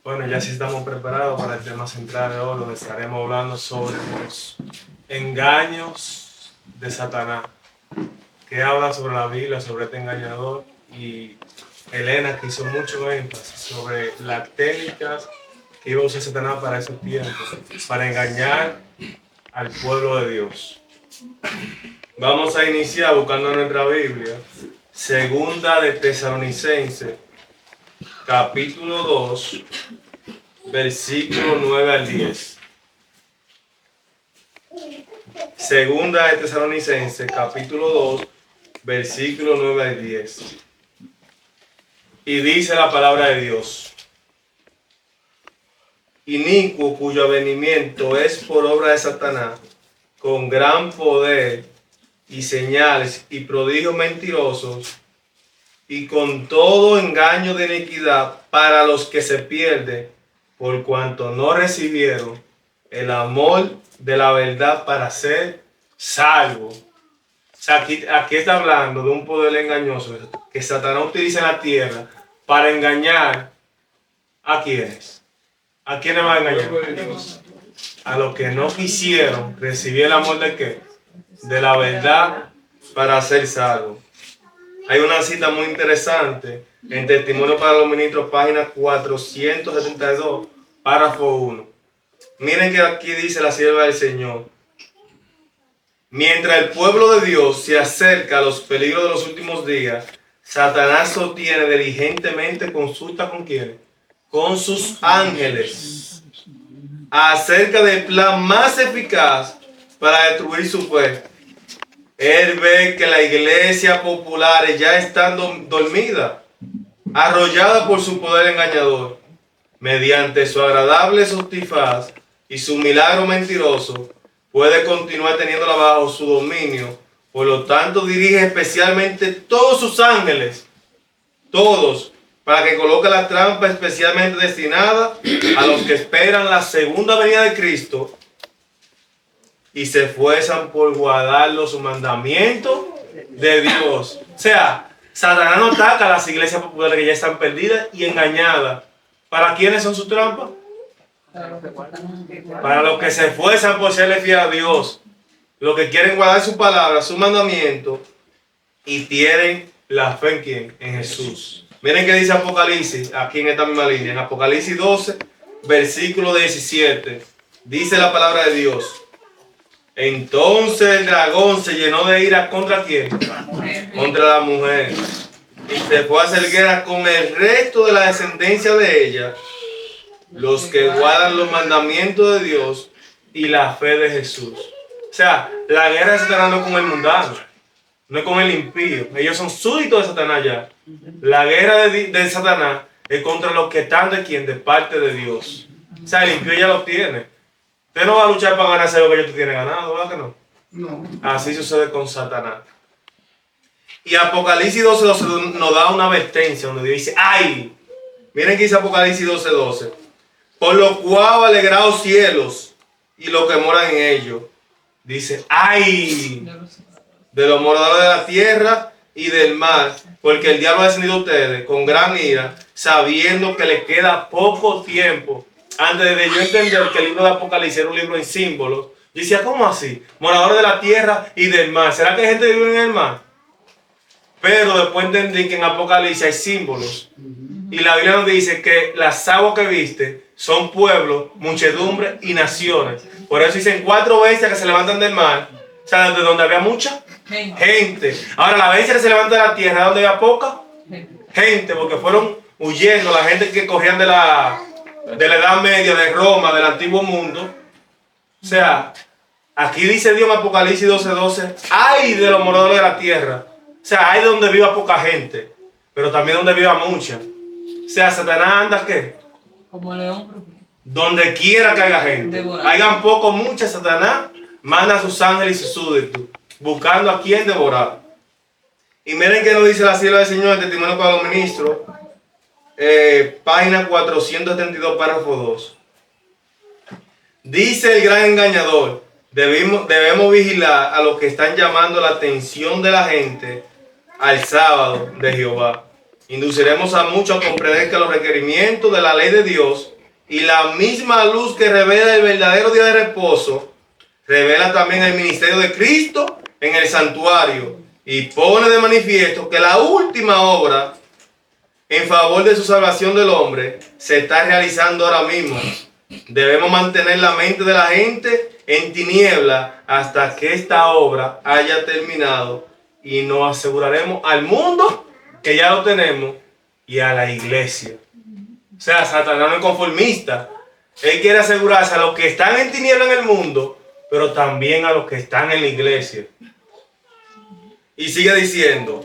Bueno, ya sí estamos preparados para el tema central de hoy, donde estaremos hablando sobre los engaños de Satanás, que habla sobre la Biblia, sobre este engañador, y Elena que hizo mucho énfasis sobre las técnicas que iba a usar Satanás para esos tiempos, para engañar al pueblo de Dios. Vamos a iniciar buscando nuestra Biblia, segunda de Tesalonicenses, capítulo 2, versículo 9 al 10. Segunda de Tesalonicenses, capítulo 2, versículo 9 al 10. Y dice la palabra de Dios: Inicuo, cuyo avenimiento es por obra de Satanás, con gran poder y señales y prodigios mentirosos, y con todo engaño de iniquidad para los que se pierden, por cuanto no recibieron el amor de la verdad para ser salvos. O sea, aquí está hablando de un poder engañoso que Satanás utiliza en la tierra para engañar a quienes. ¿A quiénes va a engañar? A los que no quisieron recibir el amor de qué? De la verdad para ser salvos. Hay una cita muy interesante en Testimonio para los Ministros, página 472, párrafo 1. Miren que aquí dice la sierva del Señor: mientras el pueblo de Dios se acerca a los peligros de los últimos días, Satanás sostiene diligentemente consulta con quién, con sus ángeles, acerca del plan más eficaz para destruir su fe. Él ve que la iglesia popular ya está dormida, arrollada por su poder engañador. Mediante su agradable antifaz y su milagro mentiroso, puede continuar teniéndola bajo su dominio. Por lo tanto, dirige especialmente todos sus ángeles, todos, para que coloque la trampa especialmente destinada a los que esperan la segunda venida de Cristo y se esfuerzan por guardar los mandamientos de Dios. O sea, Satanás no ataca a las iglesias populares que ya están perdidas y engañadas. ¿Para quiénes son sus trampas? Para los que se esfuerzan por serle fiel a Dios, los que quieren guardar su palabra, su mandamiento, y tienen la fe en ¿quién? En Jesús. Miren que dice Apocalipsis, aquí en esta misma línea, en Apocalipsis 12, versículo 17, dice la palabra de Dios: entonces el dragón se llenó de ira ¿contra quién? Contra la mujer. Y se fue a hacer guerra con el resto de la descendencia de ella, los que guardan los mandamientos de Dios y la fe de Jesús. O sea, la guerra de Satanás no es con el mundano, no es con el impío. Ellos son súbditos de Satanás ya. La guerra de Satanás es contra los que están de quién, de parte de Dios. O sea, el impío ya lo tiene. Usted no va a luchar para ganarse lo que tú tienes ganado, ¿verdad que no? No. Así sucede con Satanás. Y Apocalipsis 12:12 nos da una advertencia donde dice: ¡ay! Miren que dice Apocalipsis 12:12. Por lo cual alegraos cielos y los que moran en ellos. Dice: ¡ay! De los moradores de la tierra y del mar, porque el diablo ha descendido a ustedes con gran ira, sabiendo que le queda poco tiempo. Antes de yo entender que el libro de Apocalipsis era un libro en símbolos, yo decía: ¿cómo así? Moradores de la tierra y del mar. ¿Será que hay gente que vive en el mar? Pero después entendí que en Apocalipsis hay símbolos. Y la Biblia nos dice que las aguas que viste son pueblos, muchedumbre y naciones. Por eso dicen 4 bestias que se levantan del mar. O sea, de donde había mucha gente. Ahora, la bestia que se levanta de la tierra, donde había poca gente, porque fueron huyendo la gente que corrían de la Edad Media, de Roma, del antiguo mundo. O sea, aquí dice Dios en Apocalipsis 12:12, ¡ay de los moradores de la tierra! O sea, hay donde viva poca gente, pero también donde viva mucha. O sea, Satanás anda ¿qué? Como león. Donde quiera que haya gente. Hayan poco, mucha, Satanás manda a sus ángeles y sus súbditos, buscando a quien devorar. Y miren que nos dice la sierva del Señor, el Testimonio para los Ministros, página 472, párrafo 2. Dice el gran engañador: debemos vigilar a los que están llamando la atención de la gente al sábado de Jehová Induciremos a muchos a comprender que los requerimientos de la ley de Dios y la misma luz que revela el verdadero día de reposo, revela también el ministerio de Cristo en el santuario y pone de manifiesto que la última obra en favor de su salvación del hombre se está realizando ahora mismo. Debemos mantener la mente de la gente en tiniebla hasta que esta obra haya terminado y nos aseguraremos al mundo que ya lo tenemos y a la iglesia. O sea, Satanás no es conformista. Él quiere asegurarse a los que están en tiniebla en el mundo, pero también a los que están en la iglesia. Y sigue diciendo,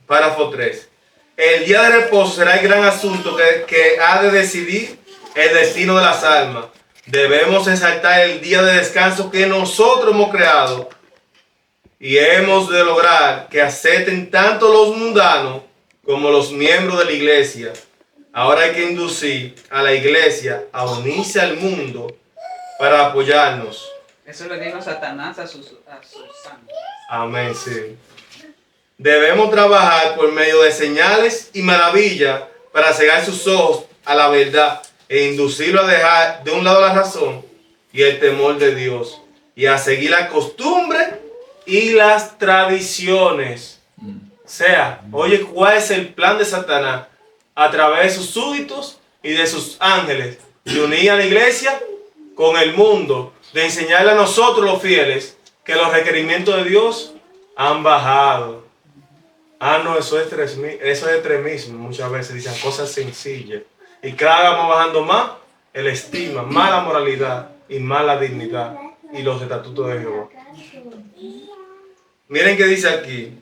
párrafo 3. El día de reposo será el gran asunto que ha de decidir el destino de las almas. Debemos exaltar el día de descanso que nosotros hemos creado y hemos de lograr que acepten tanto los mundanos como los miembros de la iglesia. Ahora hay que inducir a la iglesia a unirse al mundo para apoyarnos. Eso le dijo Satanás a sus santos. Amén, sí. Debemos trabajar por medio de señales y maravillas para cegar sus ojos a la verdad e inducirlo a dejar de un lado la razón y el temor de Dios y a seguir la costumbre y las tradiciones. O sea, oye, ¿cuál es el plan de Satanás? A través de sus súbditos y de sus ángeles, de unir a la iglesia con el mundo, de enseñarle a nosotros los fieles que los requerimientos de Dios han bajado. Ah, no, eso es extremismo. Muchas veces dicen cosas sencillas. Y cada vez vamos bajando más el estima, más la moralidad y más la dignidad y los estatutos de Jehová. Miren qué dice aquí.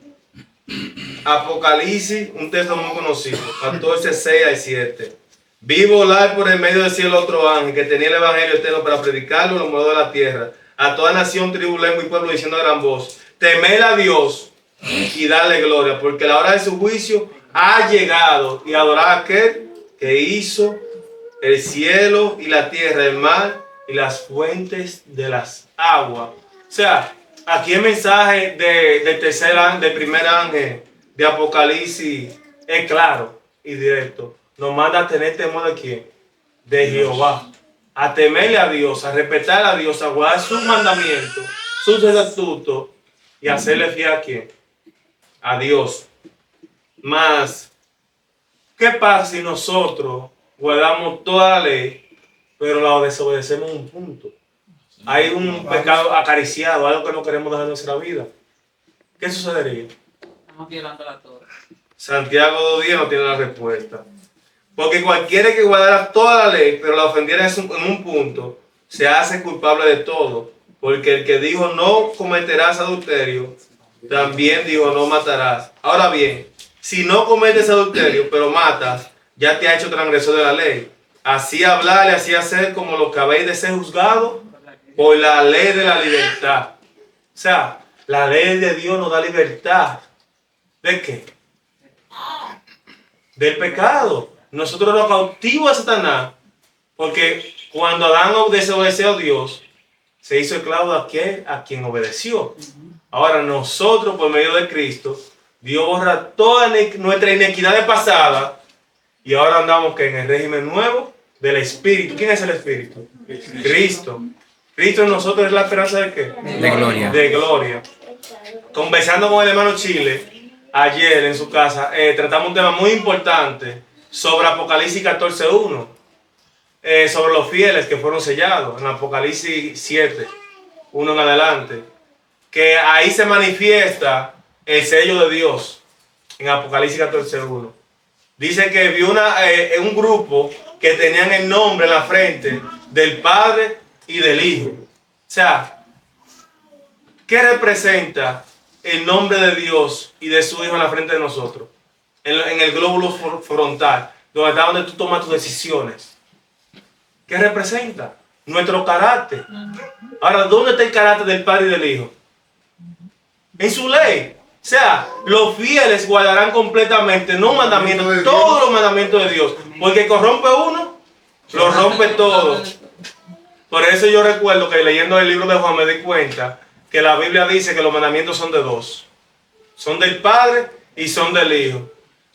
Apocalipsis, un texto muy conocido, 14, 6 al 7. Vi volar por el medio del cielo otro ángel que tenía el evangelio eterno para predicarlo a los moradores de la tierra, a toda nación, tribu, lengua y pueblo, diciendo a gran voz: temed a Dios y darle gloria, porque la hora de su juicio ha llegado, y adorar a aquel que hizo el cielo y la tierra, el mar y las fuentes de las aguas. O sea, aquí el mensaje del primer ángel de Apocalipsis es claro y directo. Nos manda a tener temor de quién? De Jehová. A temerle a Dios, a respetar a Dios, a guardar sus mandamientos, sus estatutos y hacerle fiel a quién? A Dios. Más, ¿qué pasa si nosotros guardamos toda la ley, pero la desobedecemos en un punto? Hay un pecado acariciado, algo que no queremos dejar en nuestra vida. ¿Qué sucedería? Estamos violando la Torah. Santiago 2:10 no tiene la respuesta. Porque cualquiera que guardara toda la ley, pero la ofendiera en un punto, se hace culpable de todo. Porque el que dijo no cometerás adulterio, también dijo no matarás. Ahora bien, si no cometes adulterio, pero matas, ya te ha hecho transgresor de la ley. Así hablar y así hacer como lo que habéis de ser juzgados por la ley de la libertad. O sea, la ley de Dios nos da libertad. ¿De qué? Del pecado. Nosotros nos cautivos a Satanás, porque cuando Adán desobedeció a Dios, se hizo esclavo a quien obedeció. Ahora nosotros, por medio de Cristo, Dios borra toda nuestra inequidad pasada y ahora andamos en el régimen nuevo del Espíritu. ¿Quién es el Espíritu? Cristo. Cristo en nosotros es la esperanza de ¿qué? De gloria. De gloria. Conversando con el hermano Chile ayer en su casa, tratamos un tema muy importante sobre Apocalipsis 14:1, sobre los fieles que fueron sellados en Apocalipsis 7:1 en adelante, que ahí se manifiesta el sello de Dios en Apocalipsis 14:1. Dice que vio un grupo que tenían el nombre en la frente del Padre y del Hijo. O sea, ¿qué representa el nombre de Dios y de su Hijo en la frente de nosotros? En el glóbulo frontal, donde tú tomas tus decisiones. ¿Qué representa? Nuestro carácter. Ahora, ¿dónde está el carácter del Padre y del Hijo? En su ley. O sea, los fieles guardarán completamente, no mandamientos, todos los mandamientos de Dios. Porque corrompe uno, lo rompe todo. Por eso yo recuerdo que leyendo el libro de Juan me di cuenta que la Biblia dice que los mandamientos son de dos. Son del Padre y son del Hijo.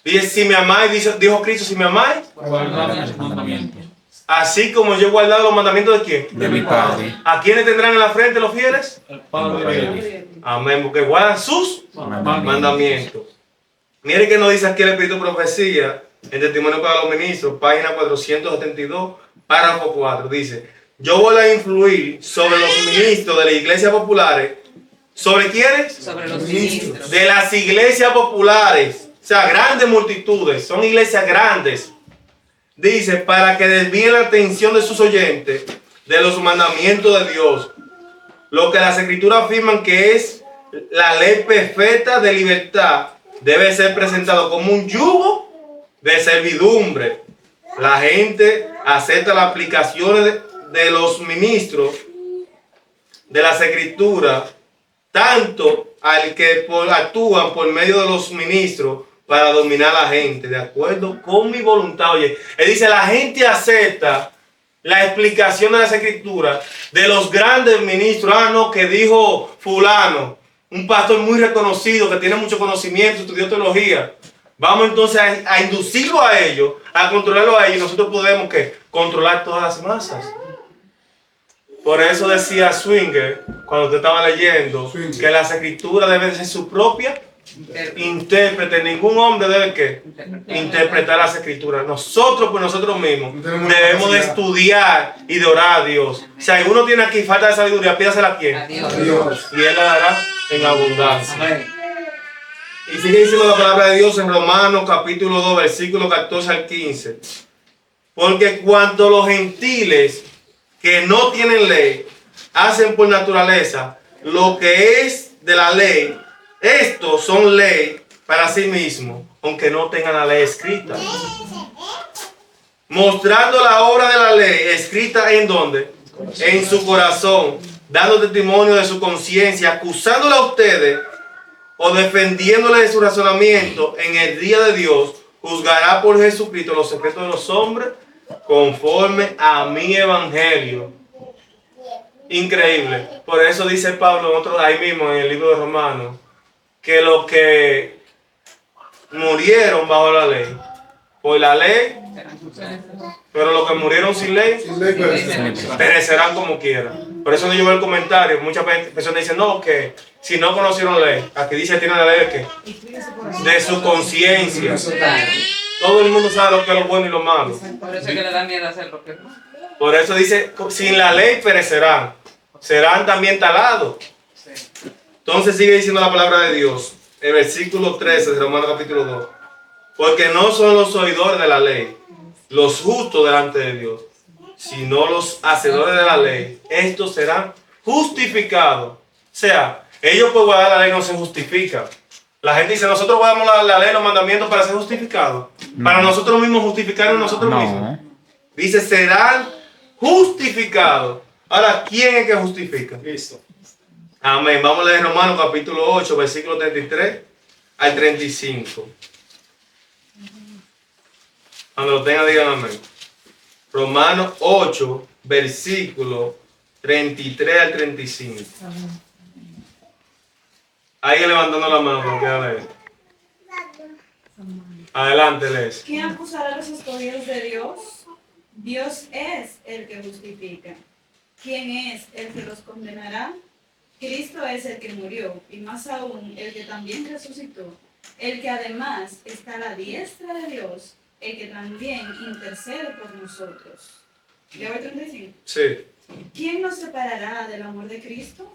Dice, si me amáis, dijo Cristo, si me amáis, guardad mis mandamientos. así como yo he guardado los mandamientos de quién. De mi Padre. ¿A quiénes tendrán en la frente los fieles? El Padre de ellos. Amén, porque guardan sus mandamientos. Mire que nos dice aquí el Espíritu de Profecía, en Testimonio para los Ministros, página 472, párrafo 4, dice, yo voy a influir sobre los ministros de las iglesias populares. ¿Sobre quiénes? Sobre los ministros. De las iglesias populares, o sea, grandes multitudes, son iglesias grandes. Dice, para que desvíen la atención de sus oyentes de los mandamientos de Dios. Lo que las escrituras afirman que es la ley perfecta de libertad debe ser presentado como un yugo de servidumbre. La gente acepta las aplicaciones de los ministros de las escrituras, tanto al que actúan por medio de los ministros para dominar a la gente, de acuerdo con mi voluntad. Oye, él dice, la gente acepta la explicación de las escrituras de los grandes ministros. Ah, no, que dijo fulano, un pastor muy reconocido que tiene mucho conocimiento, estudió teología. Vamos entonces a inducirlo a ellos, a controlarlo a ellos, y nosotros podemos ¿qué? Controlar todas las masas. Por eso decía Swinger, cuando usted estaba leyendo, que las escrituras deben ser su propia intérprete. Ningún hombre debe ¿qué? Interpretar las escrituras. Nosotros por nosotros mismos debemos de estudiar y de orar a Dios. Si alguno tiene aquí falta de sabiduría, pídasela a quién. A Dios. Y Él la dará en abundancia. Y sigue diciendo la palabra de Dios en Romanos capítulo 2, versículo 14 al 15. Porque cuando los gentiles que no tienen ley hacen por naturaleza lo que es de la ley, estos son ley para sí mismos, aunque no tengan la ley escrita. Mostrando la obra de la ley escrita en donde, en su corazón, dando testimonio de su conciencia, acusándole a ustedes o defendiéndole de su razonamiento en el día de Dios, juzgará por Jesucristo los secretos de los hombres conforme a mi evangelio. Increíble. Por eso dice Pablo ahí mismo en el libro de Romanos, que los que murieron bajo la ley, por la ley, pero los que murieron sin ley, perecerán como quieran. Por eso no llevo el comentario. Muchas personas dicen, no, que si no conocieron ley, aquí dice tiene la ley de qué? De su conciencia. Todo el mundo sabe lo que es lo bueno y lo malo. Por eso es que le da miedo hacer lo que no. Por eso dice, sin la ley perecerán, serán también talados. Entonces sigue diciendo la palabra de Dios, el versículo 13 de Romanos capítulo 2. Porque no son los oidores de la ley los justos delante de Dios, sino los hacedores de la ley. Estos serán justificados. O sea, ellos por guardar la ley no se justifican. La gente dice, nosotros guardamos la ley, los mandamientos para ser justificados. No. Para nosotros mismos justificarnos nosotros mismos. Dice, serán justificados. Ahora, ¿quién es que justifica? Cristo. Amén. Vamos a leer Romanos capítulo 8, versículo 33 al 35. Cuando lo tengan, digan amén. Romanos 8, versículo 33 al 35. Alguien levantando la mano, que quiera leer. Adelante, lees. ¿Quién acusará a los escogidos de Dios? Dios es el que justifica. ¿Quién es el que los condenará? Cristo es el que murió, y más aún el que también resucitó, el que además está a la diestra de Dios, el que también intercede por nosotros. ¿Ya voy a 35? Sí. ¿Quién nos separará del amor de Cristo?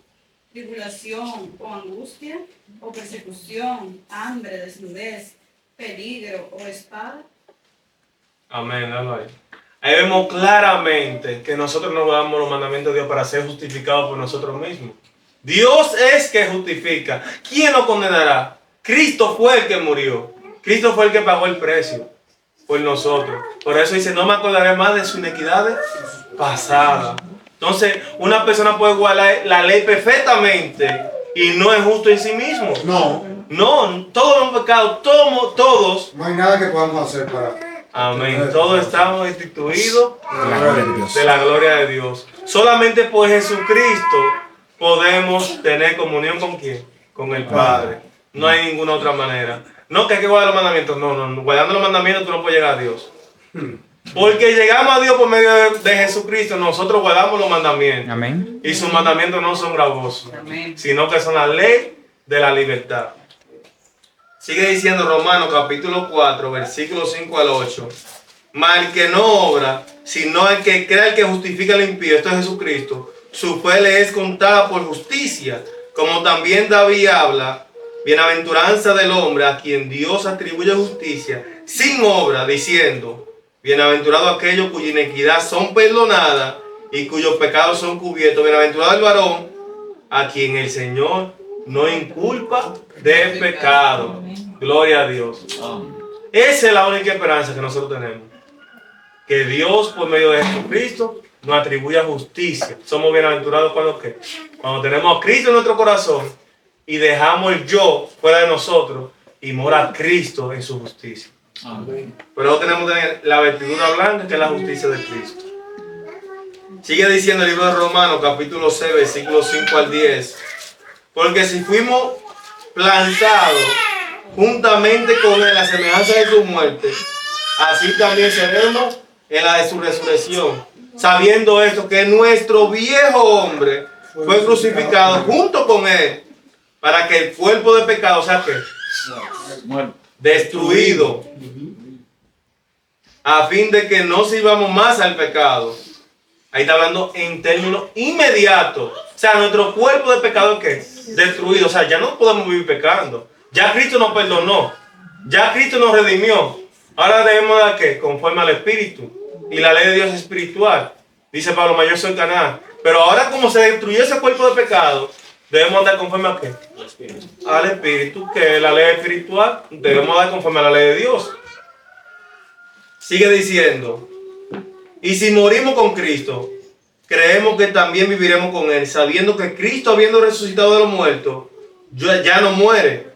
¿Tribulación o angustia, o persecución, hambre, desnudez, peligro o espada? Amén, dalo ahí. Ahí vemos claramente que nosotros no guardamos los mandamientos de Dios para ser justificados por nosotros mismos. Dios es que justifica. ¿Quién nos condenará? Cristo fue el que murió. Cristo fue el que pagó el precio por nosotros. Por eso dice, no me acordaré más de sus iniquidades pasadas. Entonces, una persona puede guardar la ley perfectamente y no es justo en sí mismo. No, todos los pecados, todos. No hay nada que podamos hacer para... Amén. Todos estamos destituidos de la gloria de Dios. Solamente por Jesucristo podemos tener comunión con ¿quién? Con el Padre. No hay ninguna otra manera. No, que hay que guardar los mandamientos. No, guardando los mandamientos tú no puedes llegar a Dios. Porque llegamos a Dios por medio de Jesucristo, nosotros guardamos los mandamientos. Amén. Y sus mandamientos no son gravosos, Amén. sino que son la ley de la libertad. Sigue diciendo Romanos capítulo 4, versículos 5 al 8. Mas el que no obra, sino el que cree, el que justifica al impío, esto es Jesucristo, su fe le es contada por justicia. Como también David habla, bienaventuranza del hombre a quien Dios atribuye justicia, sin obra, diciendo, bienaventurado aquellos cuya iniquidad son perdonadas y cuyos pecados son cubiertos. Bienaventurado el varón a quien el Señor no inculpa de pecado. Gloria a Dios. Esa es la única esperanza que nosotros tenemos. Que Dios, por medio de Jesucristo, nos atribuya justicia. Somos bienaventurados cuando ¿qué? Cuando tenemos a Cristo en nuestro corazón y dejamos el yo fuera de nosotros y mora Cristo en su justicia. Pero tenemos la vestidura blanca, que es la justicia de Cristo. Sigue diciendo el libro de Romanos, capítulo 6, versículos 5 al 10. Porque si fuimos plantados juntamente con él a semejanza de su muerte, así también seremos en la de su resurrección. Sabiendo esto, que nuestro viejo hombre fue crucificado junto con él, para que el cuerpo de pecado sea ¿qué? Destruido, a fin de que no sirvamos más al pecado. Ahí está hablando en términos inmediatos. O sea, nuestro cuerpo de pecado ¿qué? Destruido. O sea, ya no podemos vivir pecando. Ya Cristo nos perdonó. Ya Cristo nos redimió. Ahora debemos dar ¿qué? Conforme al Espíritu. Y la ley de Dios es espiritual. Dice Pablo, mayor soy Canaán. Pero ahora como se destruyó ese cuerpo de pecado, debemos andar conforme a ¿qué? Al Espíritu, que es la ley espiritual. Debemos dar conforme a la ley de Dios. Sigue diciendo, y si morimos con Cristo, creemos que también viviremos con Él, sabiendo que Cristo, habiendo resucitado de los muertos, ya no muere.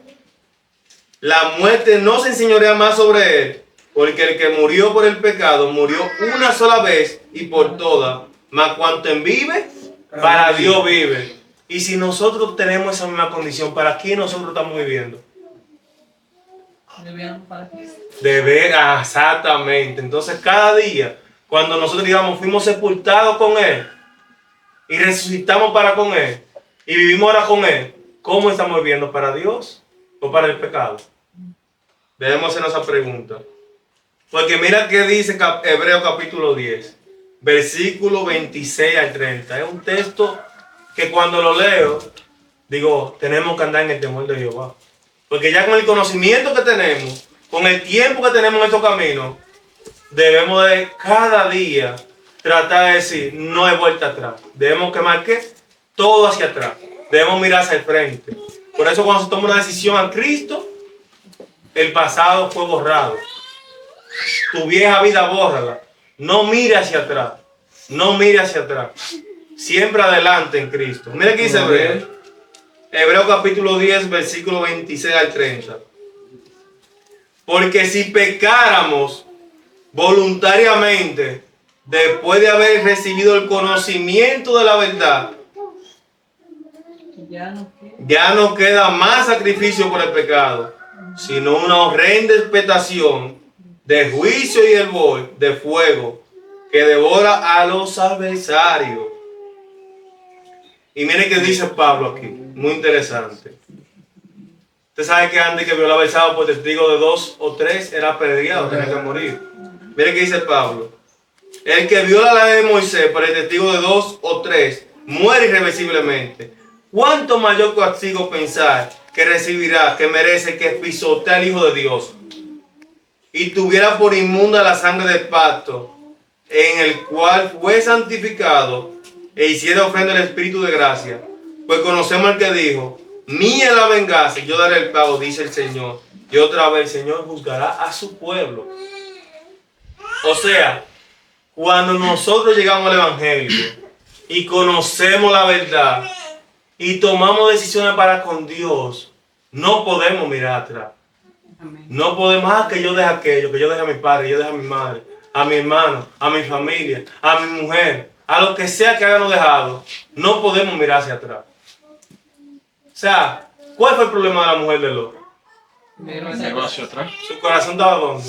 La muerte no se enseñorea más sobre Él, porque el que murió por el pecado, murió una sola vez y por todas. Mas cuanto en vive, para Dios vive. Y si nosotros tenemos esa misma condición, ¿para quién nosotros estamos viviendo? De veras, exactamente. Entonces cada día, cuando nosotros digamos fuimos sepultados con Él y resucitamos para con Él y vivimos ahora con Él, ¿cómo estamos viviendo? ¿Para Dios o para el pecado? Debemos hacernos esa pregunta. Porque mira qué dice Hebreos capítulo 10, versículo 26 al 30. Es un texto que cuando lo leo, digo, tenemos que andar en el temor de Jehová. Porque ya con el conocimiento que tenemos, con el tiempo que tenemos en estos caminos, debemos de cada día tratar de decir, no hay vuelta atrás. Debemos que marque todo hacia atrás. Debemos mirar hacia el frente. Por eso cuando se toma una decisión a Cristo, el pasado fue borrado. Tu vieja vida bórrala. No mire hacia atrás. No mire hacia atrás. Siempre adelante en Cristo. Mira qué dice Hebreo. Hebreo capítulo 10, versículo 26 al 30. Porque si pecáramos voluntariamente, después de haber recibido el conocimiento de la verdad, ya no queda más sacrificio por el pecado, sino una horrenda expectación de juicio y hervor de fuego que devora a los adversarios. Y mire qué dice Pablo aquí, muy interesante. Usted sabe que antes que violaba el sábado por testigo de 2 o 3 era apedreado, tenía que morir. Mire qué dice Pablo. El que viola la ley de Moisés por el testigo de 2 o 3 muere irreversiblemente. ¿Cuánto mayor castigo pensar que recibirá, que merece, que pisotea al Hijo de Dios? Y tuviera por inmunda la sangre del pacto, en el cual fue santificado, e hiciera ofrenda al Espíritu de gracia. Pues conocemos al que dijo, mía la venganza, y yo daré el pago, dice el Señor. Y otra vez el Señor juzgará a su pueblo. O sea, cuando nosotros llegamos al Evangelio y conocemos la verdad y tomamos decisiones para con Dios, no podemos mirar atrás. No podemos, que yo deje aquello, que yo deje a mi padre, que yo deje a mi madre, a mi hermano, a mi familia, a mi mujer, a lo que sea que hayamos dejado. No podemos mirar hacia atrás. O sea, ¿cuál fue el problema de la mujer de Lot? Pero Miró hacia atrás. Su corazón estaba donde?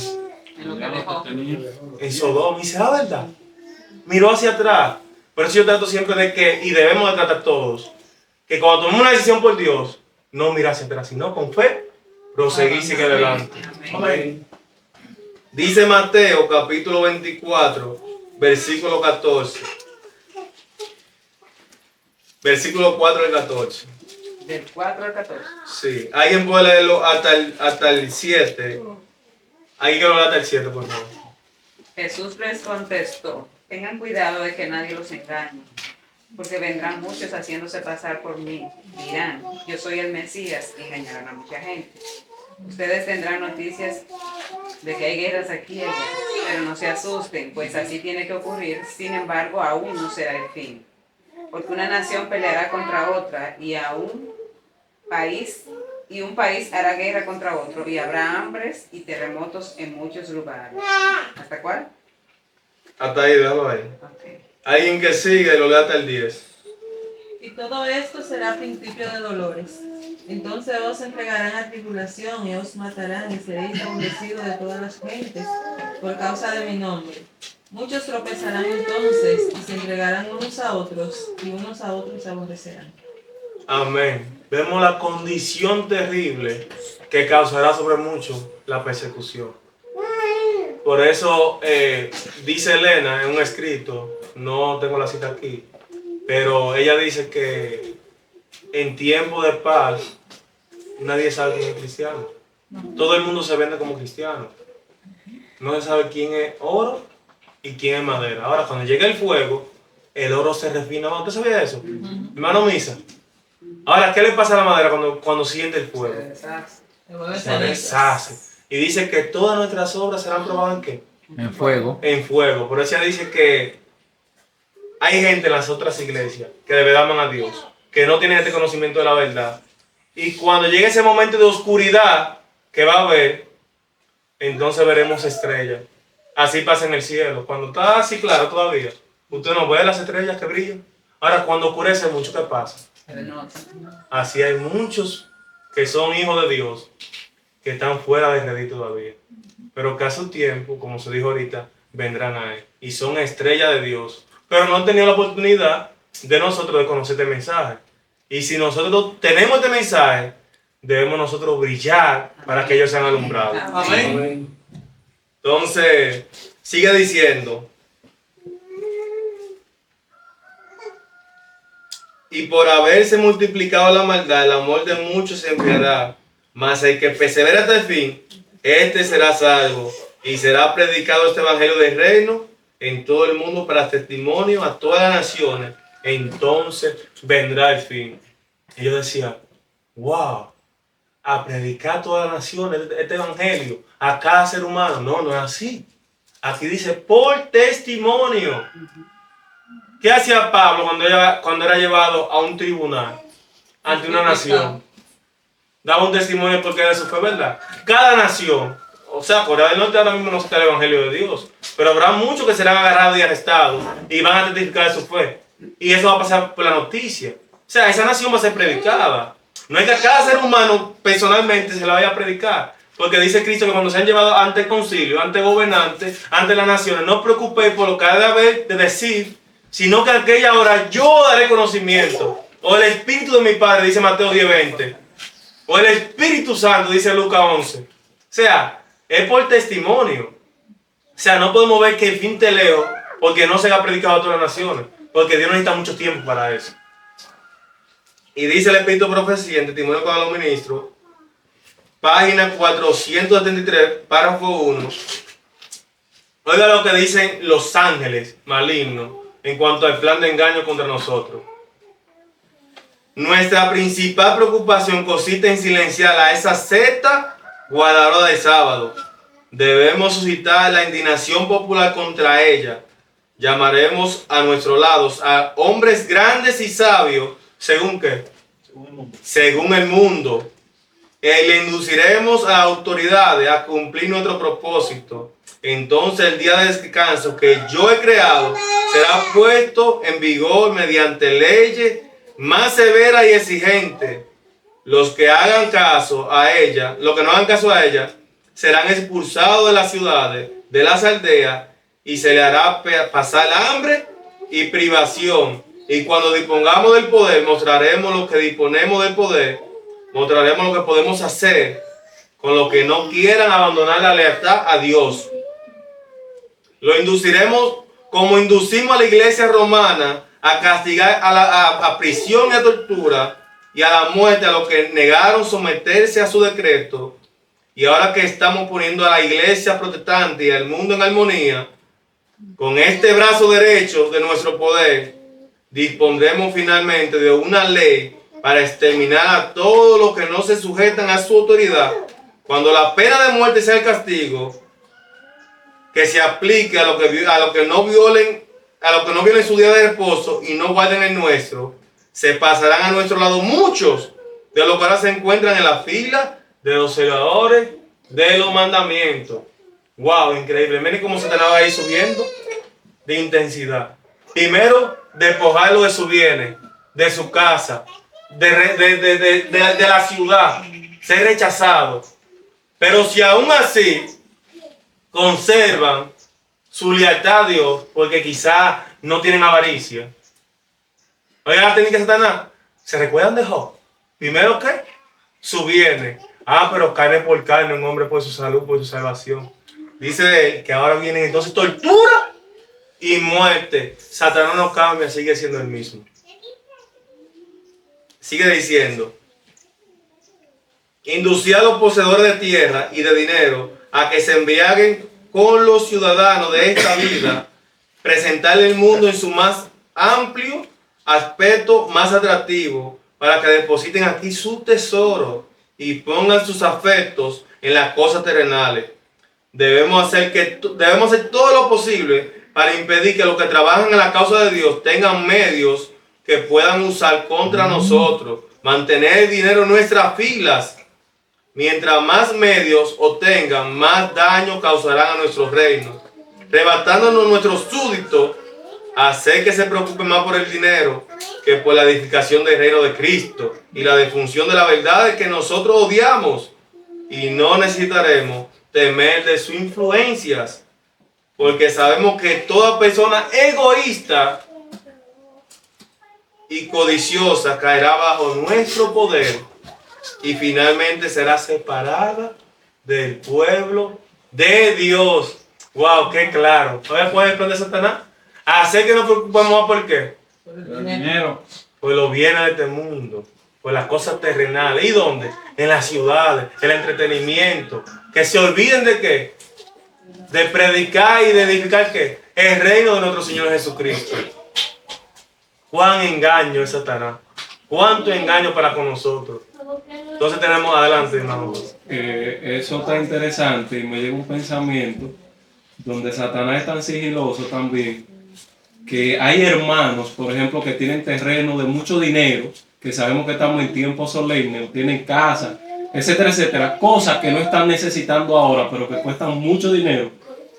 en lo que Miró lo dejó. que tenía. En Sodoma. Y dice, la verdad. Miró hacia atrás. Por eso yo trato siempre de que, y debemos de tratar todos, que cuando tomemos una decisión por Dios, no mirar hacia atrás, sino con fe, proseguir y seguir adelante. Amén. Dice Mateo capítulo 24, versículo 14. Versículo 4 al 14. Del 4 al 14. Sí. ¿Alguien puede leerlo hasta el 7? ¿Alguien que lo lea hasta el 7, por favor? Jesús les contestó, tengan cuidado de que nadie los engañe, porque vendrán muchos haciéndose pasar por mí. Dirán, yo soy el Mesías, y engañarán a mucha gente. Ustedes tendrán noticias de que hay guerras aquí y allá, pero no se asusten, pues así tiene que ocurrir. Sin embargo, aún no será el fin. Porque una nación peleará contra otra y un país hará guerra contra otro y habrá hambres y terremotos en muchos lugares. ¿Hasta cuál? Hasta ahí, déjalo ahí. Okay. Alguien que sigue lo lea hasta el 10. Y todo esto será principio de dolores. Entonces os entregarán a tribulación y os matarán y seréis aborrecidos de todas las gentes por causa de mi nombre. Muchos tropezarán entonces y se entregarán unos a otros y unos a otros se aborrecerán. Amén. Vemos la condición terrible que causará sobre muchos la persecución. Por eso dice Elena en un escrito, no tengo la cita aquí, pero ella dice que en tiempo de paz nadie sabe quién es cristiano. Todo el mundo se vende como cristiano. No se sabe quién es oro y quién es madera. Ahora, cuando llega el fuego, el oro se refina. ¿Usted sabía eso? Hermano Misa. Ahora, ¿qué le pasa a la madera cuando siente el fuego? Se deshace. Y dice que todas nuestras obras serán probadas en ¿qué? En fuego. En fuego. Por eso ella dice que hay gente en las otras iglesias que de verdad aman a Dios, que no tienen este conocimiento de la verdad. Y cuando llegue ese momento de oscuridad que va a haber, entonces veremos estrellas. Así pasa en el cielo. Cuando está así claro todavía, usted no ve las estrellas que brillan. Ahora, cuando oscurece mucho, ¿qué pasa? Así hay muchos que son hijos de Dios que están fuera de redil todavía. Pero que a su tiempo, como se dijo ahorita, vendrán a Él. Y son estrellas de Dios. Pero no han tenido la oportunidad de nosotros de conocer este mensaje. Y si nosotros tenemos este mensaje, debemos nosotros brillar para que ellos sean alumbrados. Amén. Entonces, sigue diciendo. Y por haberse multiplicado la maldad, el amor de muchos se enfriará. Mas el que persevera hasta el fin, este será salvo. Y será predicado este evangelio del reino en todo el mundo para testimonio a todas las naciones. Entonces vendrá el fin. Y yo decía, wow, a predicar a todas las naciones este evangelio, a cada ser humano. No, no es así. Aquí dice, por testimonio. ¿Qué hacía Pablo cuando era llevado a un tribunal ante una nación? Daba un testimonio porque de eso fue verdad. Cada nación, o sea, Corea del Norte ahora mismo no está el evangelio de Dios, pero habrá muchos que serán agarrados y arrestados y van a testificar de su fe. Y eso va a pasar por la noticia. O sea, esa nación va a ser predicada. No es que a cada ser humano personalmente se la vaya a predicar. Porque dice Cristo que cuando se han llevado ante el concilio, ante gobernantes, ante las naciones, no os preocupéis por lo que ha de haber de decir, sino que a aquella hora yo daré conocimiento. O el Espíritu de mi Padre, dice Mateo 10:20. O el Espíritu Santo, dice Lucas 11. O sea, es por testimonio. O sea, no podemos ver que el fin te leo porque no se ha predicado a todas las naciones. Porque Dios necesita mucho tiempo para eso. Y dice el Espíritu de Profecía en Testimonio para los Ministros, página 473, párrafo 1. Oiga lo que dicen los ángeles malignos en cuanto al plan de engaño contra nosotros. Nuestra principal preocupación consiste en silenciar a esa secta guardadora del sábado. Debemos suscitar la indignación popular contra ella. Llamaremos a nuestros lados a hombres grandes y sabios, ¿según qué? Según el mundo. Y le induciremos a las autoridades a cumplir nuestro propósito. Entonces el día de descanso que yo he creado será puesto en vigor mediante leyes más severas y exigentes. los que hagan caso a ella, los que no hagan caso a ella, serán expulsados de las ciudades, de las aldeas, y se le hará pasar hambre y privación. Y cuando dispongamos del poder, mostraremos lo que disponemos del poder, mostraremos lo que podemos hacer con los que no quieran abandonar la lealtad a Dios. Lo induciremos como inducimos a la iglesia romana a castigar a prisión y a tortura y a la muerte a los que negaron someterse a su decreto. Y ahora que estamos poniendo a la iglesia protestante y al mundo en armonía, con este brazo derecho de nuestro poder, dispondremos finalmente de una ley para exterminar a todos los que no se sujetan a su autoridad. Cuando la pena de muerte sea el castigo, que se aplique a los que no violen su día de reposo y no guarden el nuestro, se pasarán a nuestro lado muchos de los que ahora se encuentran en la fila de los celadores de los mandamientos. Wow, increíble. Miren cómo se estaba ahí subiendo de intensidad. Primero, despojarlo de sus bienes, de su casa, de la ciudad, ser rechazado. Pero si aún así conservan su lealtad a Dios, porque quizás no tienen avaricia. Oigan la técnica de Satanás. ¿Se recuerdan de Job? Primero, ¿qué? Su bienes. Pero carne por carne, un hombre por su salud, por su salvación. Dice que ahora vienen entonces tortura y muerte. Satanás no cambia, sigue siendo el mismo. Sigue diciendo: inducir a los poseedores de tierra y de dinero a que se embriaguen con los ciudadanos de esta vida, presentarle el mundo en su más amplio aspecto, más atractivo, para que depositen aquí su tesoro y pongan sus afectos en las cosas terrenales. Debemos hacer todo lo posible para impedir que los que trabajan en la causa de Dios tengan medios que puedan usar contra nosotros, mantener el dinero en nuestras filas. Mientras más medios obtengan, más daño causarán a nuestros reinos, arrebatándonos nuestros súbditos, hacer que se preocupen más por el dinero que por la edificación del reino de Cristo y la difusión de la verdad que nosotros odiamos, y no necesitaremos temer de sus influencias, porque sabemos que toda persona egoísta y codiciosa caerá bajo nuestro poder y finalmente será separada del pueblo de Dios. Wow, qué claro. ¿Todavía puede el plan de Satanás? Hacer que nos preocupemos más por qué. Por el dinero. Por los bienes de este mundo, por las cosas terrenales. ¿Y dónde? En las ciudades, el entretenimiento. Que se olviden de qué. De predicar y de edificar qué. El reino de nuestro Señor Jesucristo. Cuán engaño es Satanás. Cuánto engaño para con nosotros. Entonces tenemos adelante, hermanos. Eso está interesante y me llega un pensamiento donde Satanás es tan sigiloso también, que hay hermanos, por ejemplo, que tienen terreno de mucho dinero, que sabemos que estamos en tiempos solemnes, tienen casa, etcétera, etcétera, cosas que no están necesitando ahora, pero que cuestan mucho dinero,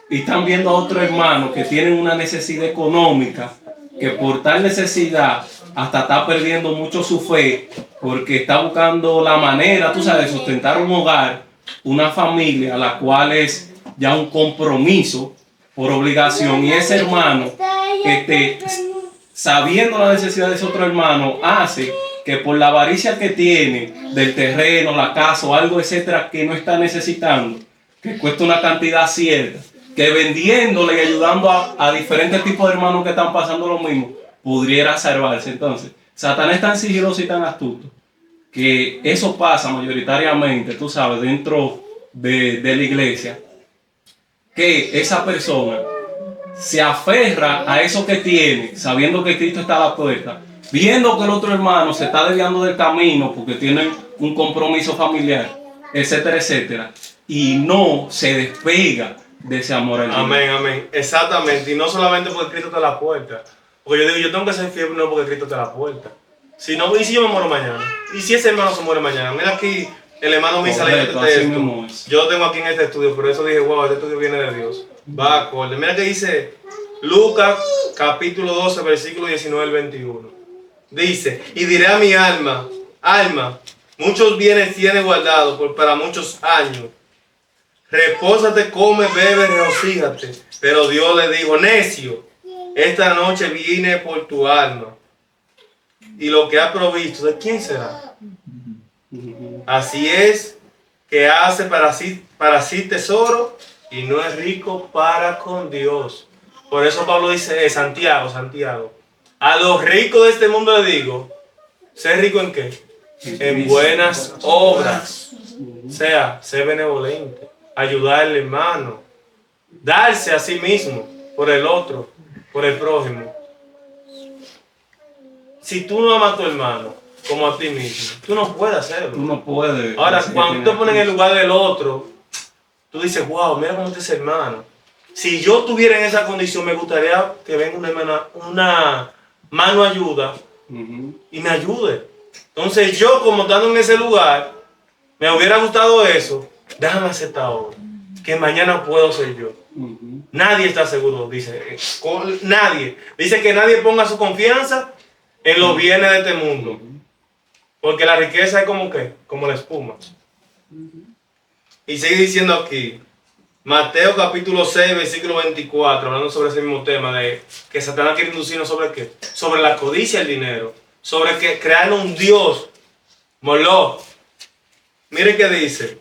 y están viendo a otros hermanos que tienen una necesidad económica, que por tal necesidad hasta está perdiendo mucho su fe, porque está buscando la manera, tú sabes, de sustentar un hogar, una familia, a la cual es ya un compromiso por obligación, y ese hermano, sabiendo la necesidad de ese otro hermano, hace que por la avaricia que tiene del terreno, la casa o algo, etcétera, que no está necesitando, que cuesta una cantidad cierta, que vendiéndole y ayudando a diferentes tipos de hermanos que están pasando lo mismo, pudiera salvarse. Entonces, Satanás es tan sigiloso y tan astuto que eso pasa mayoritariamente, tú sabes, dentro de la iglesia, que esa persona se aferra a eso que tiene, sabiendo que Cristo está a la puerta, viendo que el otro hermano se está desviando del camino porque tiene un compromiso familiar, etcétera, etcétera, y no se despega de ese amor al Señor. Amén, amén. Exactamente. Y no solamente porque Cristo está a la puerta. Porque yo digo, yo tengo que ser fiel no porque Cristo está a la puerta. Si no, ¿y si yo me muero mañana? ¿Y si ese hermano se muere mañana? Mira aquí, el hermano Misael leyó este texto. Yo lo tengo aquí en este estudio, por eso dije, wow, este estudio viene de Dios. Va acorde. Mira que dice Lucas capítulo 12, versículo 19 al 21. Dice, y diré a mi alma, alma, muchos bienes tienes guardados para muchos años. Repósate, come, bebe, regocíjate. Pero Dios le dijo, necio, esta noche vine por tu alma. Y lo que has provisto, ¿de quién será? Así es que hace para sí tesoro y no es rico para con Dios. Por eso Pablo dice, Santiago, a los ricos de este mundo le digo, ¿ser rico en qué? En buenas obras. O sea, ser benevolente, ayudar al hermano, darse a sí mismo por el otro, por el prójimo. Si tú no amas a tu hermano como a ti mismo, tú no puedes hacerlo. Tú no puedes. Ahora, cuando tú te pones en el lugar del otro, tú dices, wow, mira cómo este es hermano. Si yo estuviera en esa condición, me gustaría que venga una mano ayuda y me ayude. Entonces yo, como estando en ese lugar, me hubiera gustado eso. Déjame aceptar ahora, que mañana puedo ser yo. Nadie está seguro, dice. Nadie. Dice que nadie ponga su confianza en los bienes de este mundo. Porque la riqueza es como ¿qué? Como la espuma. Y sigue diciendo aquí, Mateo capítulo 6, versículo 24, hablando sobre ese mismo tema de que Satanás quiere inducirnos sobre qué. Sobre la codicia del dinero. Sobre que crear un Dios. Moloch. Mire qué dice.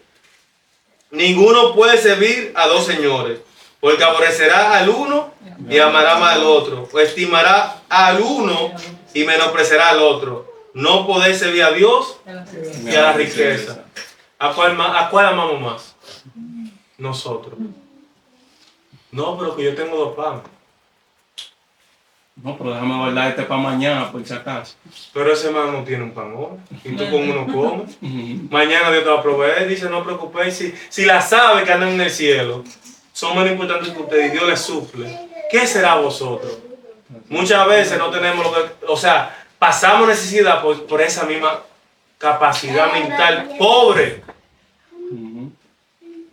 Ninguno puede servir a dos señores, porque aborrecerá al uno y amará más al otro, o estimará al uno y menospreciará al otro. No podéis servir a Dios y a la riqueza. ¿A cuál amamos más? Nosotros. No, pero que yo tengo 2 panes. No, pero déjame guardar este para mañana, por si acaso. Pero ese hermano no tiene un pan hoy, y tú con uno comes. Mañana Dios te va a proveer. Dice, no preocupéis. Si las aves que andan en el cielo son menos importantes que ustedes y Dios les suple, ¿qué será vosotros? Muchas veces no tenemos lo que... O sea, pasamos necesidad por esa misma capacidad mental pobre.